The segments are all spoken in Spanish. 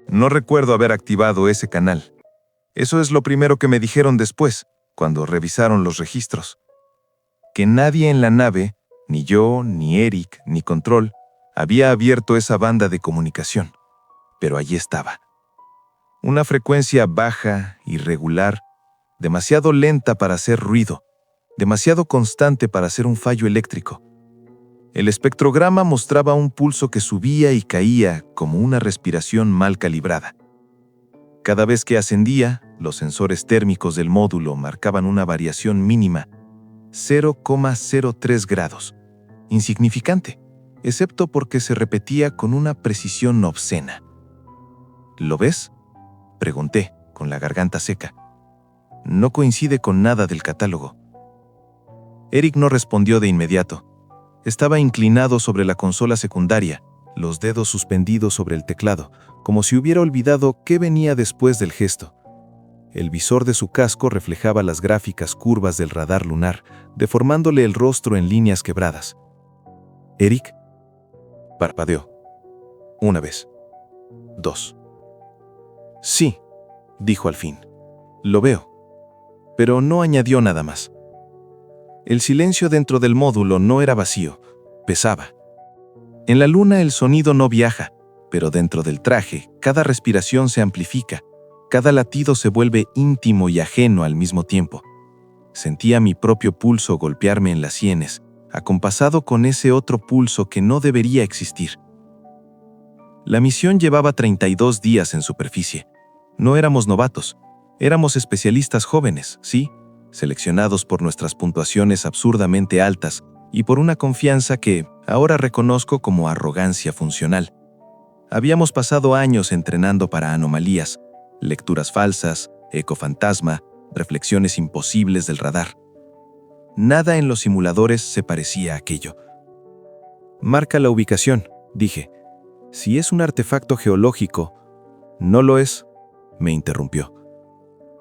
No recuerdo haber activado ese canal. Eso es lo primero que me dijeron después, cuando revisaron los registros. Que nadie en la nave, ni yo, ni Eric, ni Control, había abierto esa banda de comunicación. Pero allí estaba. Una frecuencia baja, irregular, demasiado lenta para hacer ruido, demasiado constante para hacer un fallo eléctrico. El espectrograma mostraba un pulso que subía y caía como una respiración mal calibrada. Cada vez que ascendía, los sensores térmicos del módulo marcaban una variación mínima, 0,03 grados, insignificante, excepto porque se repetía con una precisión obscena. ¿Lo ves?, pregunté, con la garganta seca. No coincide con nada del catálogo. Eric no respondió de inmediato. Estaba inclinado sobre la consola secundaria, los dedos suspendidos sobre el teclado, como si hubiera olvidado qué venía después del gesto. El visor de su casco reflejaba las gráficas curvas del radar lunar, deformándole el rostro en líneas quebradas. «Eric», parpadeó. Una vez. Dos. «Sí», dijo al fin. «Lo veo». Pero no añadió nada más. El silencio dentro del módulo no era vacío, pesaba. En la luna el sonido no viaja, pero dentro del traje cada respiración se amplifica, cada latido se vuelve íntimo y ajeno al mismo tiempo. Sentía mi propio pulso golpearme en las sienes, acompasado con ese otro pulso que no debería existir. La misión llevaba 32 días en superficie. No éramos novatos, éramos especialistas jóvenes, sí, seleccionados por nuestras puntuaciones absurdamente altas y por una confianza que ahora reconozco como arrogancia funcional. Habíamos pasado años entrenando para anomalías, lecturas falsas, ecofantasma, reflexiones imposibles del radar. Nada en los simuladores se parecía a aquello. «Marca la ubicación», dije. «Si es un artefacto geológico». «No lo es», me interrumpió.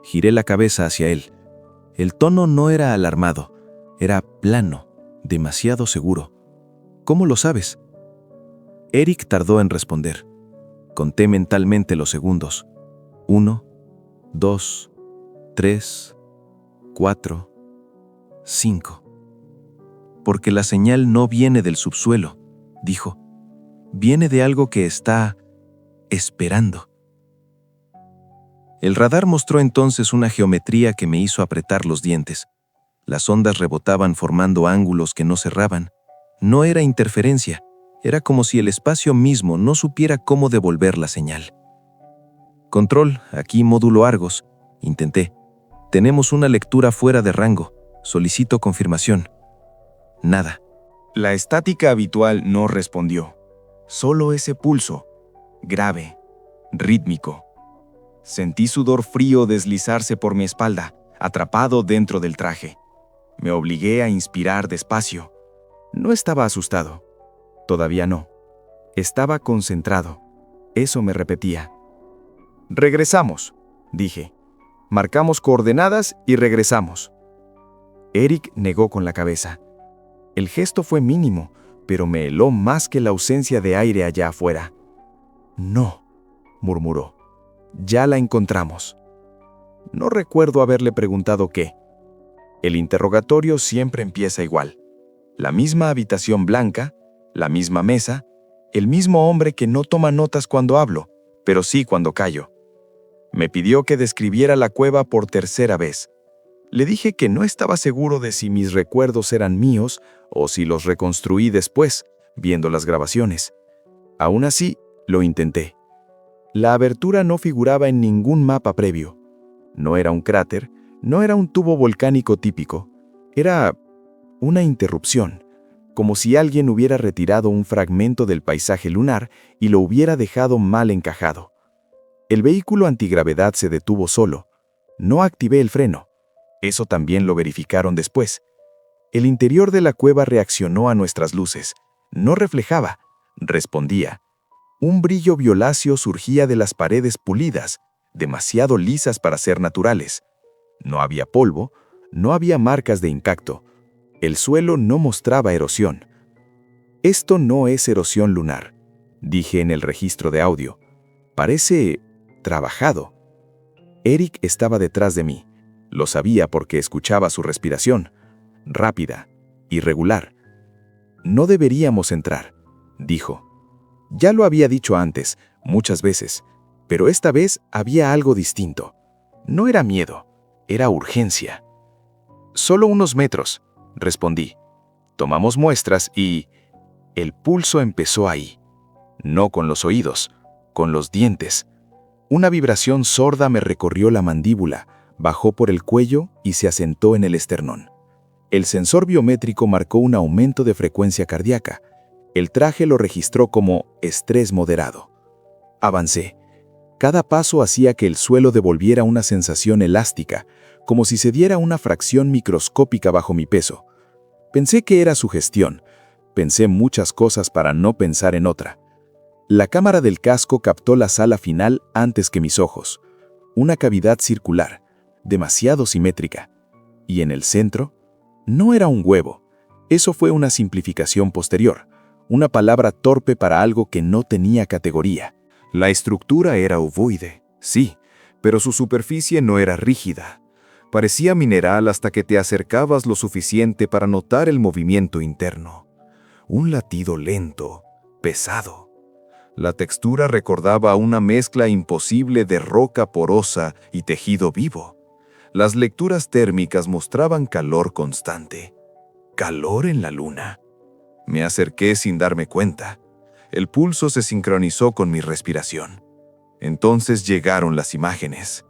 Giré la cabeza hacia él. El tono no era alarmado, era plano, demasiado seguro. «¿Cómo lo sabes?» Eric tardó en responder. Conté mentalmente los segundos. 1, 2, 3, 4, 5. «Porque la señal no viene del subsuelo», dijo. «Viene de algo que está esperando». El radar mostró entonces una geometría que me hizo apretar los dientes. Las ondas rebotaban formando ángulos que no cerraban. No era interferencia, era como si el espacio mismo no supiera cómo devolver la señal. «Control, aquí módulo Argos», intenté. «Tenemos una lectura fuera de rango. Solicito confirmación». Nada. La estática habitual no respondió. Solo ese pulso, grave, rítmico. Sentí sudor frío deslizarse por mi espalda, atrapado dentro del traje. Me obligué a inspirar despacio. No estaba asustado. Todavía no. Estaba concentrado. Eso me repetía. «Regresamos», dije. «Marcamos coordenadas y regresamos». Eric negó con la cabeza. El gesto fue mínimo, pero me heló más que la ausencia de aire allá afuera. «No», murmuró. «Ya la encontramos». No recuerdo haberle preguntado qué. El interrogatorio siempre empieza igual. La misma habitación blanca, la misma mesa, el mismo hombre que no toma notas cuando hablo, pero sí cuando callo. Me pidió que describiera la cueva por tercera vez. Le dije que no estaba seguro de si mis recuerdos eran míos o si los reconstruí después, viendo las grabaciones. Aún así, lo intenté. La abertura no figuraba en ningún mapa previo. No era un cráter, no era un tubo volcánico típico. Era una interrupción, como si alguien hubiera retirado un fragmento del paisaje lunar y lo hubiera dejado mal encajado. El vehículo antigravedad se detuvo solo. No activé el freno. Eso también lo verificaron después. El interior de la cueva reaccionó a nuestras luces. No reflejaba, respondía. Un brillo violáceo surgía de las paredes pulidas, demasiado lisas para ser naturales. No había polvo, no había marcas de impacto. El suelo no mostraba erosión. «Esto no es erosión lunar», dije en el registro de audio. Parece trabajado. Eric estaba detrás de mí. Lo sabía porque escuchaba su respiración, rápida, irregular. No deberíamos entrar, dijo. Ya lo había dicho antes, muchas veces, pero esta vez había algo distinto. No era miedo, era urgencia. Solo unos metros, respondí. Tomamos muestras y el pulso empezó ahí. No con los oídos, con los dientes. Una vibración sorda me recorrió la mandíbula, bajó por el cuello y se asentó en el esternón. El sensor biométrico marcó un aumento de frecuencia cardíaca. El traje lo registró como estrés moderado. Avancé. Cada paso hacía que el suelo devolviera una sensación elástica, como si se diera una fracción microscópica bajo mi peso. Pensé que era sugestión. Pensé muchas cosas para no pensar en otra. La cámara del casco captó la sala final antes que mis ojos. Una cavidad circular, demasiado simétrica. Y en el centro, no era un huevo. Eso fue una simplificación posterior, una palabra torpe para algo que no tenía categoría. La estructura era ovoide, sí, pero su superficie no era rígida. Parecía mineral hasta que te acercabas lo suficiente para notar el movimiento interno. Un latido lento, pesado. La textura recordaba una mezcla imposible de roca porosa y tejido vivo. Las lecturas térmicas mostraban calor constante. Calor en la luna. Me acerqué sin darme cuenta. El pulso se sincronizó con mi respiración. Entonces llegaron las imágenes.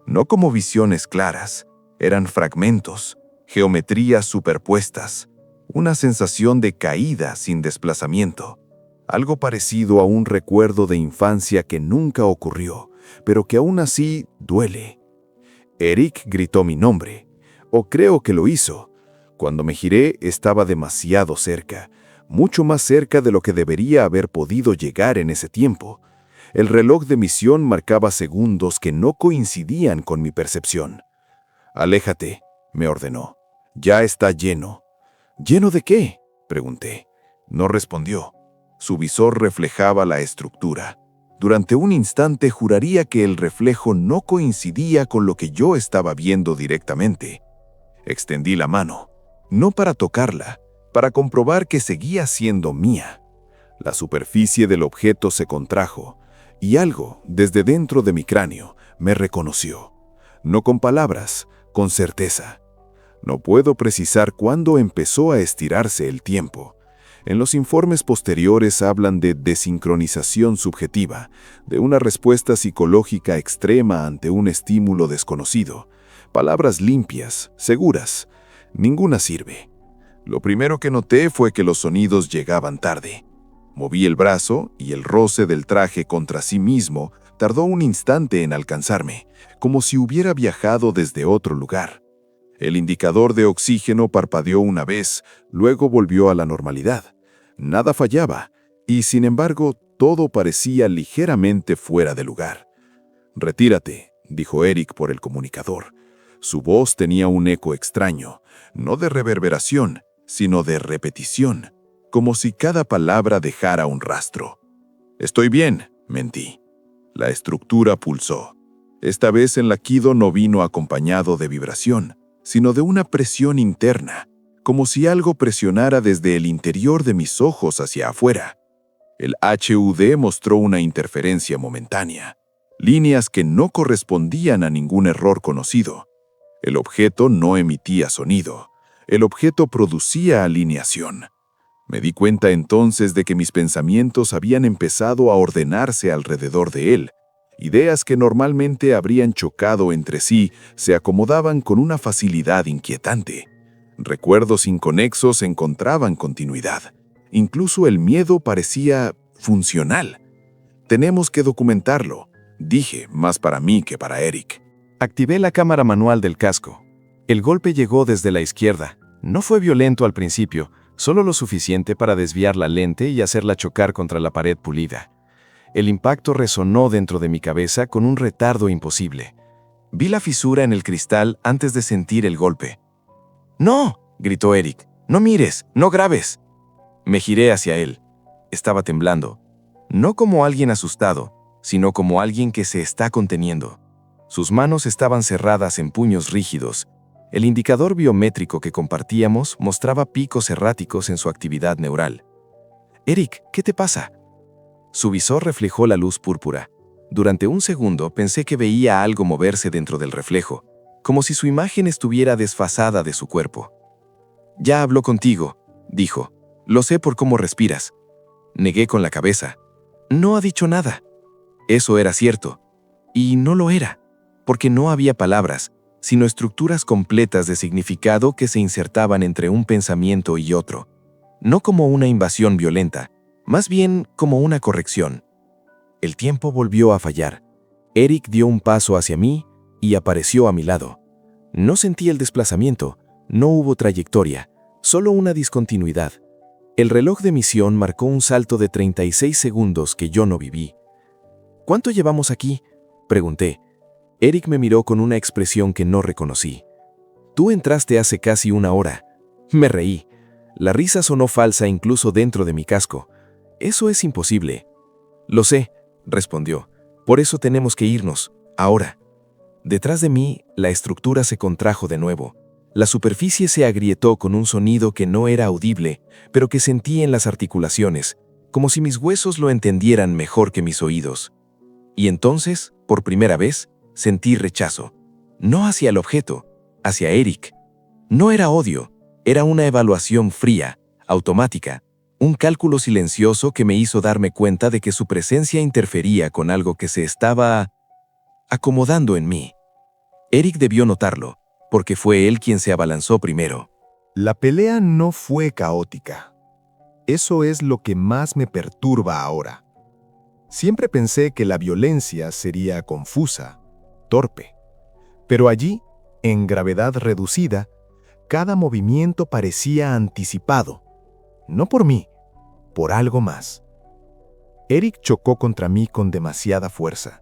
No como visiones claras, eran fragmentos, geometrías superpuestas, una sensación de caída sin desplazamiento. Algo parecido a un recuerdo de infancia que nunca ocurrió, pero que aún así duele. Eric gritó mi nombre, o creo que lo hizo. Cuando me giré estaba demasiado cerca, mucho más cerca de lo que debería haber podido llegar en ese tiempo. El reloj de misión marcaba segundos que no coincidían con mi percepción. «Aléjate», me ordenó. «Ya está lleno». «¿Lleno de qué?», pregunté. No respondió. Su visor reflejaba la estructura. Durante un instante juraría que el reflejo no coincidía con lo que yo estaba viendo directamente. Extendí la mano, no para tocarla, para comprobar que seguía siendo mía. La superficie del objeto se contrajo, y algo, desde dentro de mi cráneo, me reconoció. No con palabras, con certeza. No puedo precisar cuándo empezó a estirarse el tiempo. En los informes posteriores hablan de desincronización subjetiva, de una respuesta psicológica extrema ante un estímulo desconocido. Palabras limpias, seguras. Ninguna sirve. Lo primero que noté fue que los sonidos llegaban tarde. Moví el brazo y el roce del traje contra sí mismo tardó un instante en alcanzarme, como si hubiera viajado desde otro lugar. El indicador de oxígeno parpadeó una vez, luego volvió a la normalidad. Nada fallaba, y sin embargo todo parecía ligeramente fuera de lugar. «Retírate», dijo Eric por el comunicador. Su voz tenía un eco extraño, no de reverberación, sino de repetición, como si cada palabra dejara un rastro. «Estoy bien», mentí. La estructura pulsó. Esta vez el latido no vino acompañado de vibración, sino de una presión interna, como si algo presionara desde el interior de mis ojos hacia afuera. El HUD mostró una interferencia momentánea, líneas que no correspondían a ningún error conocido. El objeto no emitía sonido, el objeto producía alineación. Me di cuenta entonces de que mis pensamientos habían empezado a ordenarse alrededor de él. Ideas que normalmente habrían chocado entre sí se acomodaban con una facilidad inquietante. Recuerdos inconexos encontraban continuidad. Incluso el miedo parecía funcional. «Tenemos que documentarlo», dije, más para mí que para Eric. Activé la cámara manual del casco. El golpe llegó desde la izquierda. No fue violento al principio, solo lo suficiente para desviar la lente y hacerla chocar contra la pared pulida. El impacto resonó dentro de mi cabeza con un retardo imposible. Vi la fisura en el cristal antes de sentir el golpe. «¡No!», gritó Eric. «¡No mires! ¡No grabes!». Me giré hacia él. Estaba temblando. No como alguien asustado, sino como alguien que se está conteniendo. Sus manos estaban cerradas en puños rígidos. El indicador biométrico que compartíamos mostraba picos erráticos en su actividad neural. «Eric, ¿qué te pasa?». Su visor reflejó la luz púrpura. Durante un segundo pensé que veía algo moverse dentro del reflejo, como si su imagen estuviera desfasada de su cuerpo. «Ya habló contigo», dijo. «Lo sé por cómo respiras». Negué con la cabeza. «No ha dicho nada». Eso era cierto. Y no lo era, porque no había palabras, sino estructuras completas de significado que se insertaban entre un pensamiento y otro. No como una invasión violenta, más bien como una corrección. El tiempo volvió a fallar. Eric dio un paso hacia mí y apareció a mi lado. No sentí el desplazamiento, no hubo trayectoria, solo una discontinuidad. El reloj de misión marcó un salto de 36 segundos que yo no viví. «¿Cuánto llevamos aquí?», pregunté. Eric me miró con una expresión que no reconocí. «Tú entraste hace casi una hora». Me reí. La risa sonó falsa incluso dentro de mi casco. «Eso es imposible». «Lo sé», respondió. «Por eso tenemos que irnos, ahora». Detrás de mí, la estructura se contrajo de nuevo. La superficie se agrietó con un sonido que no era audible, pero que sentí en las articulaciones, como si mis huesos lo entendieran mejor que mis oídos. Y entonces, por primera vez, sentí rechazo. No hacia el objeto, hacia Eric. No era odio, era una evaluación fría, automática, un cálculo silencioso que me hizo darme cuenta de que su presencia interfería con algo que se estaba acomodando en mí. Eric debió notarlo, porque fue él quien se abalanzó primero. La pelea no fue caótica. Eso es lo que más me perturba ahora. Siempre pensé que la violencia sería confusa, torpe. Pero allí, en gravedad reducida, cada movimiento parecía anticipado. No por mí, por algo más. Eric chocó contra mí con demasiada fuerza.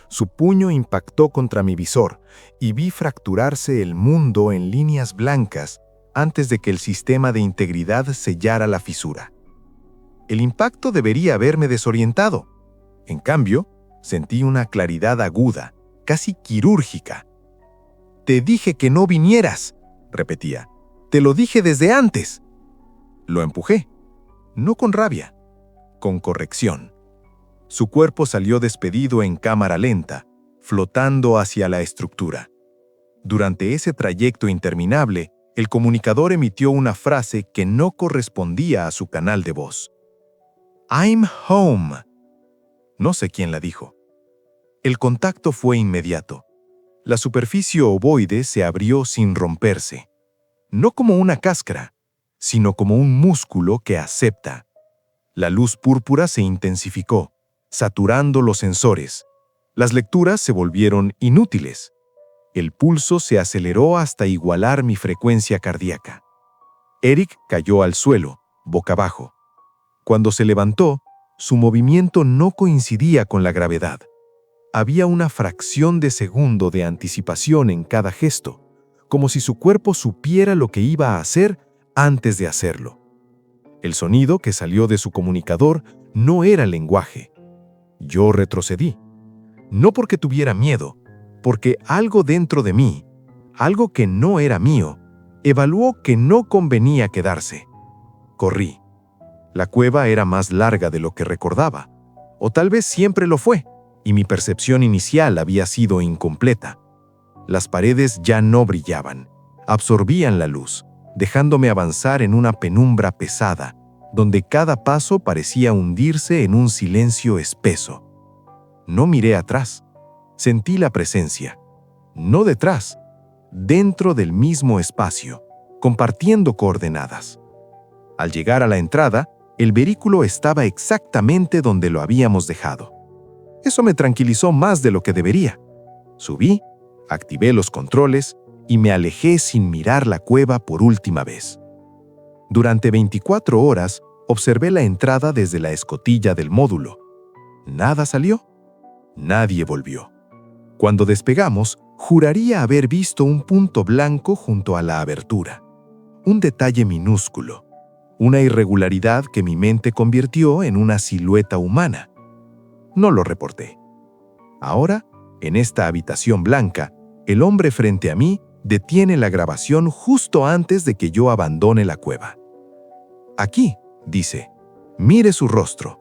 Su puño impactó contra mi visor y vi fracturarse el mundo en líneas blancas antes de que el sistema de integridad sellara la fisura. El impacto debería haberme desorientado. En cambio, sentí una claridad aguda, casi quirúrgica. «Te dije que no vinieras», repetía. «Te lo dije desde antes». Lo empujé, no con rabia, con corrección. Su cuerpo salió despedido en cámara lenta, flotando hacia la estructura. Durante ese trayecto interminable, el comunicador emitió una frase que no correspondía a su canal de voz. «I'm home». No sé quién la dijo. El contacto fue inmediato. La superficie ovoide se abrió sin romperse. No como una cáscara, sino como un músculo que acepta. La luz púrpura se intensificó, saturando los sensores. Las lecturas se volvieron inútiles. El pulso se aceleró hasta igualar mi frecuencia cardíaca. Eric cayó al suelo, boca abajo. Cuando se levantó, su movimiento no coincidía con la gravedad. Había una fracción de segundo de anticipación en cada gesto, como si su cuerpo supiera lo que iba a hacer antes de hacerlo. El sonido que salió de su comunicador no era lenguaje. Yo retrocedí. No porque tuviera miedo, porque algo dentro de mí, algo que no era mío, evaluó que no convenía quedarse. Corrí. La cueva era más larga de lo que recordaba, o tal vez siempre lo fue, y mi percepción inicial había sido incompleta. Las paredes ya no brillaban, absorbían la luz, dejándome avanzar en una penumbra pesada, donde cada paso parecía hundirse en un silencio espeso. No miré atrás. Sentí la presencia. No detrás, dentro del mismo espacio, compartiendo coordenadas. Al llegar a la entrada, el vehículo estaba exactamente donde lo habíamos dejado. Eso me tranquilizó más de lo que debería. Subí, activé los controles y me alejé sin mirar la cueva por última vez. Durante 24 horas, observé la entrada desde la escotilla del módulo. Nada salió. Nadie volvió. Cuando despegamos, juraría haber visto un punto blanco junto a la abertura. Un detalle minúsculo. Una irregularidad que mi mente convirtió en una silueta humana. No lo reporté. Ahora, en esta habitación blanca, el hombre frente a mí detiene la grabación justo antes de que yo abandone la cueva. Aquí, dice, mire su rostro.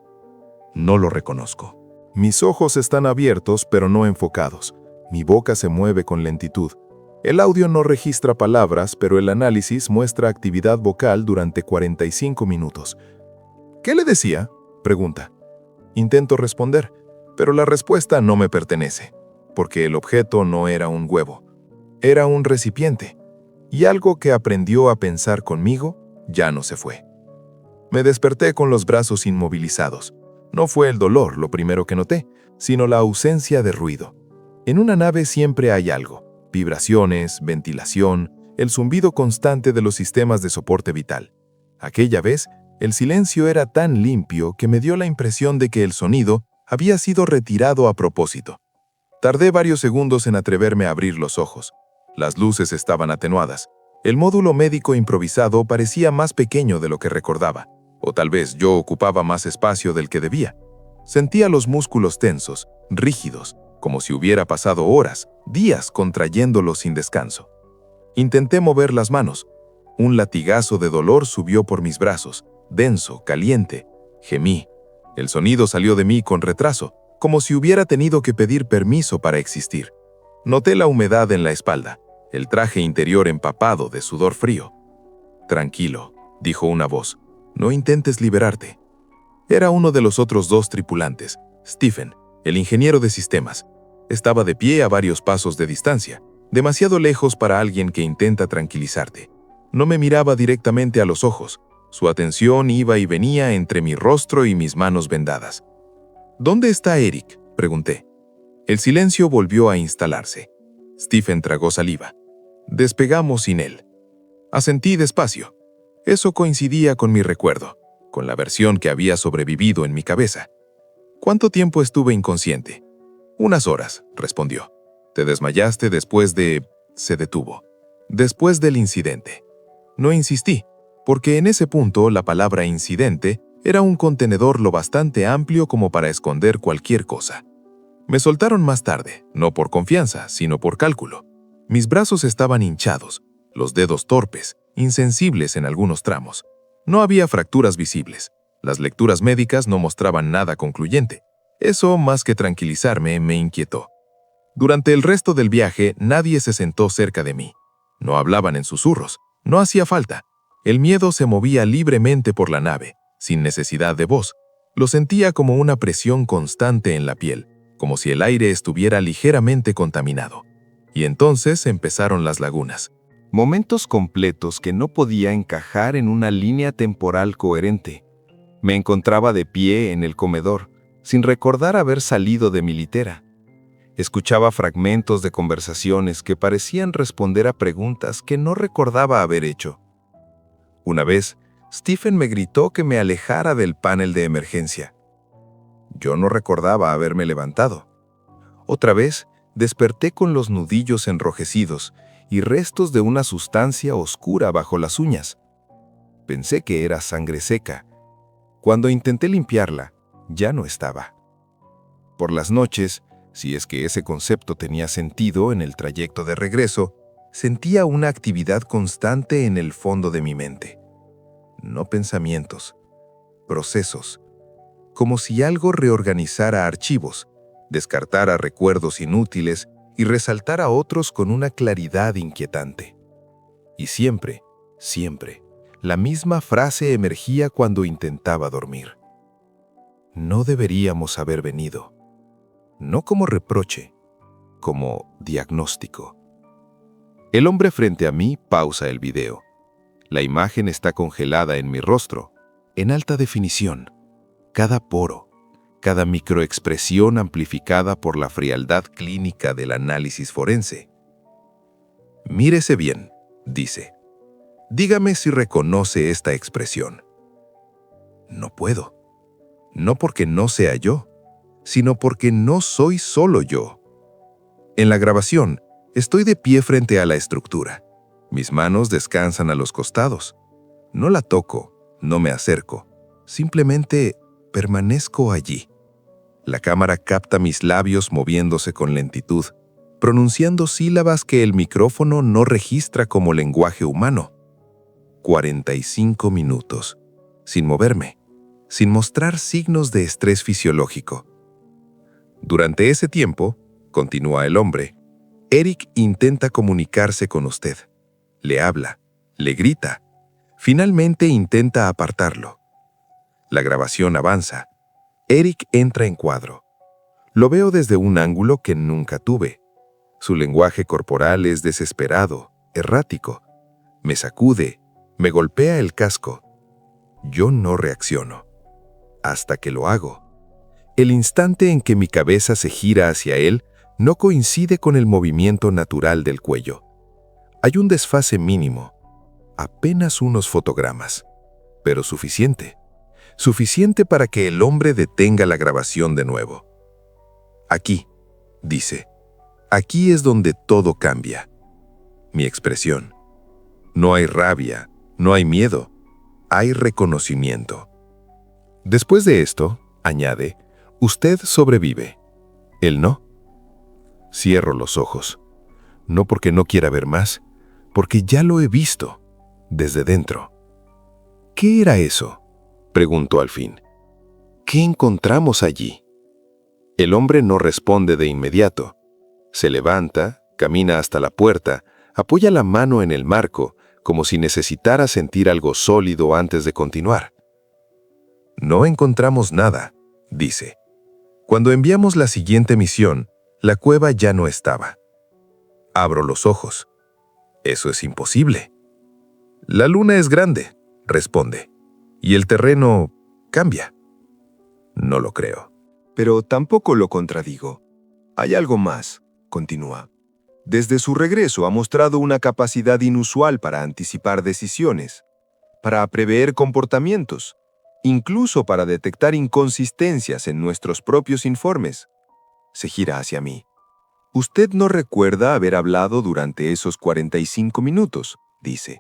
No lo reconozco. Mis ojos están abiertos pero no enfocados. Mi boca se mueve con lentitud. El audio no registra palabras, pero el análisis muestra actividad vocal durante 45 minutos. ¿Qué le decía?, pregunta. Intento responder, pero la respuesta no me pertenece, porque el objeto no era un huevo. Era un recipiente, y algo que aprendió a pensar conmigo ya no se fue. Me desperté con los brazos inmovilizados. No fue el dolor lo primero que noté, sino la ausencia de ruido. En una nave siempre hay algo: vibraciones, ventilación, el zumbido constante de los sistemas de soporte vital. Aquella vez, el silencio era tan limpio que me dio la impresión de que el sonido había sido retirado a propósito. Tardé varios segundos en atreverme a abrir los ojos. Las luces estaban atenuadas. El módulo médico improvisado parecía más pequeño de lo que recordaba, o tal vez yo ocupaba más espacio del que debía. Sentía los músculos tensos, rígidos, como si hubiera pasado horas, días contrayéndolos sin descanso. Intenté mover las manos. Un latigazo de dolor subió por mis brazos, denso, caliente. Gemí. El sonido salió de mí con retraso, como si hubiera tenido que pedir permiso para existir. Noté la humedad en la espalda, el traje interior empapado de sudor frío. «Tranquilo», dijo una voz. «No intentes liberarte». Era uno de los otros dos tripulantes, Stephen, el ingeniero de sistemas. Estaba de pie a varios pasos de distancia, demasiado lejos para alguien que intenta tranquilizarte. No me miraba directamente a los ojos. Su atención iba y venía entre mi rostro y mis manos vendadas. «¿Dónde está Eric?», pregunté. El silencio volvió a instalarse. Stephen tragó saliva. «Despegamos sin él». Asentí despacio. Eso coincidía con mi recuerdo, con la versión que había sobrevivido en mi cabeza. «¿Cuánto tiempo estuve inconsciente?». «Unas horas», respondió. «Te desmayaste después de...». Se detuvo. «Después del incidente». No insistí, porque en ese punto la palabra incidente era un contenedor lo bastante amplio como para esconder cualquier cosa. Me soltaron más tarde, no por confianza, sino por cálculo. Mis brazos estaban hinchados, los dedos torpes, insensibles en algunos tramos. No había fracturas visibles. Las lecturas médicas no mostraban nada concluyente. Eso, más que tranquilizarme, me inquietó. Durante el resto del viaje, nadie se sentó cerca de mí. No hablaban en susurros. No hacía falta. El miedo se movía libremente por la nave, sin necesidad de voz. Lo sentía como una presión constante en la piel, como si el aire estuviera ligeramente contaminado. Y entonces empezaron las lagunas. Momentos completos que no podía encajar en una línea temporal coherente. Me encontraba de pie en el comedor, sin recordar haber salido de mi litera. Escuchaba fragmentos de conversaciones que parecían responder a preguntas que no recordaba haber hecho. Una vez, Stephen me gritó que me alejara del panel de emergencia. Yo no recordaba haberme levantado. Otra vez, desperté con los nudillos enrojecidos y restos de una sustancia oscura bajo las uñas. Pensé que era sangre seca. Cuando intenté limpiarla, ya no estaba. Por las noches, si es que ese concepto tenía sentido en el trayecto de regreso, sentía una actividad constante en el fondo de mi mente. No pensamientos, procesos. Como si algo reorganizara archivos, descartara recuerdos inútiles y resaltara otros con una claridad inquietante. Y siempre, la misma frase emergía cuando intentaba dormir. No deberíamos haber venido. No como reproche, como diagnóstico. El hombre frente a mí pausa el video. La imagen está congelada en mi rostro, en alta definición. Cada poro, cada microexpresión amplificada por la frialdad clínica del análisis forense. «Mírese bien», dice. «Dígame si reconoce esta expresión». No puedo. No porque no sea yo, sino porque no soy solo yo. En la grabación, estoy de pie frente a la estructura. Mis manos descansan a los costados. No la toco, no me acerco. Simplemente permanezco allí. La cámara capta mis labios moviéndose con lentitud, pronunciando sílabas que el micrófono no registra como lenguaje humano. 45 minutos, sin moverme, sin mostrar signos de estrés fisiológico. Durante ese tiempo, continúa el hombre, Eric intenta comunicarse con usted. Le habla, le grita. Finalmente intenta apartarlo. La grabación avanza. Eric entra en cuadro. Lo veo desde un ángulo que nunca tuve. Su lenguaje corporal es desesperado, errático. Me sacude, me golpea el casco. Yo no reacciono. Hasta que lo hago. El instante en que mi cabeza se gira hacia él no coincide con el movimiento natural del cuello. Hay un desfase mínimo, apenas unos fotogramas, pero suficiente. Suficiente para que el hombre detenga la grabación de nuevo. Aquí, dice, aquí es donde todo cambia. Mi expresión. No hay rabia, no hay miedo, hay reconocimiento. Después de esto, añade, usted sobrevive. Él no. Cierro los ojos. No porque no quiera ver más, porque ya lo he visto, desde dentro. ¿Qué era eso?, preguntó al fin. ¿Qué encontramos allí? El hombre no responde de inmediato. Se levanta, camina hasta la puerta, apoya la mano en el marco, como si necesitara sentir algo sólido antes de continuar. No encontramos nada, dice. Cuando enviamos la siguiente misión, la cueva ya no estaba. Abro los ojos. Eso es imposible. La luna es grande, responde, y el terreno cambia. No lo creo. Pero tampoco lo contradigo. Hay algo más, continúa. Desde su regreso ha mostrado una capacidad inusual para anticipar decisiones, para prever comportamientos, incluso para detectar inconsistencias en nuestros propios informes. Se gira hacia mí. Usted no recuerda haber hablado durante esos 45 minutos, dice.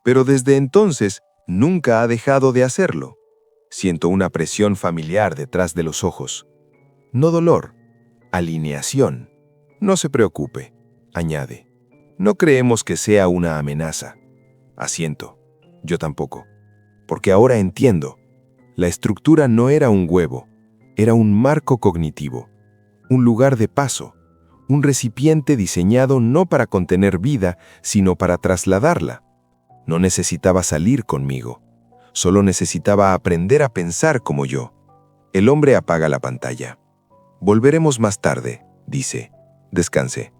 Pero desde entonces nunca ha dejado de hacerlo. Siento una presión familiar detrás de los ojos. No dolor, alineación. No se preocupe, añade. No creemos que sea una amenaza. Asiento. Yo tampoco. Porque ahora entiendo. La estructura no era un huevo, era un marco cognitivo. Un lugar de paso, un recipiente diseñado no para contener vida, sino para trasladarla. No necesitaba salir conmigo, solo necesitaba aprender a pensar como yo. El hombre apaga la pantalla. Volveremos más tarde, dice. Descanse.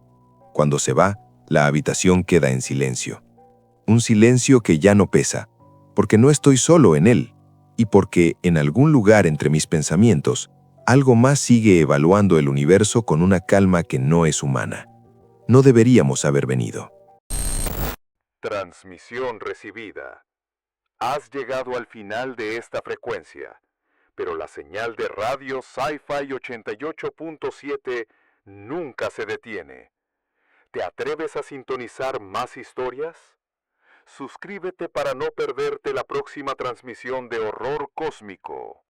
Cuando se va, la habitación queda en silencio. Un silencio que ya no pesa, porque no estoy solo en él, y porque en algún lugar entre mis pensamientos, algo más sigue evaluando el universo con una calma que no es humana. No deberíamos haber venido. Transmisión recibida. Has llegado al final de esta frecuencia, pero la señal de radio Sci-Fi 88.7 nunca se detiene. ¿Te atreves a sintonizar más historias? Suscríbete para no perderte la próxima transmisión de horror cósmico.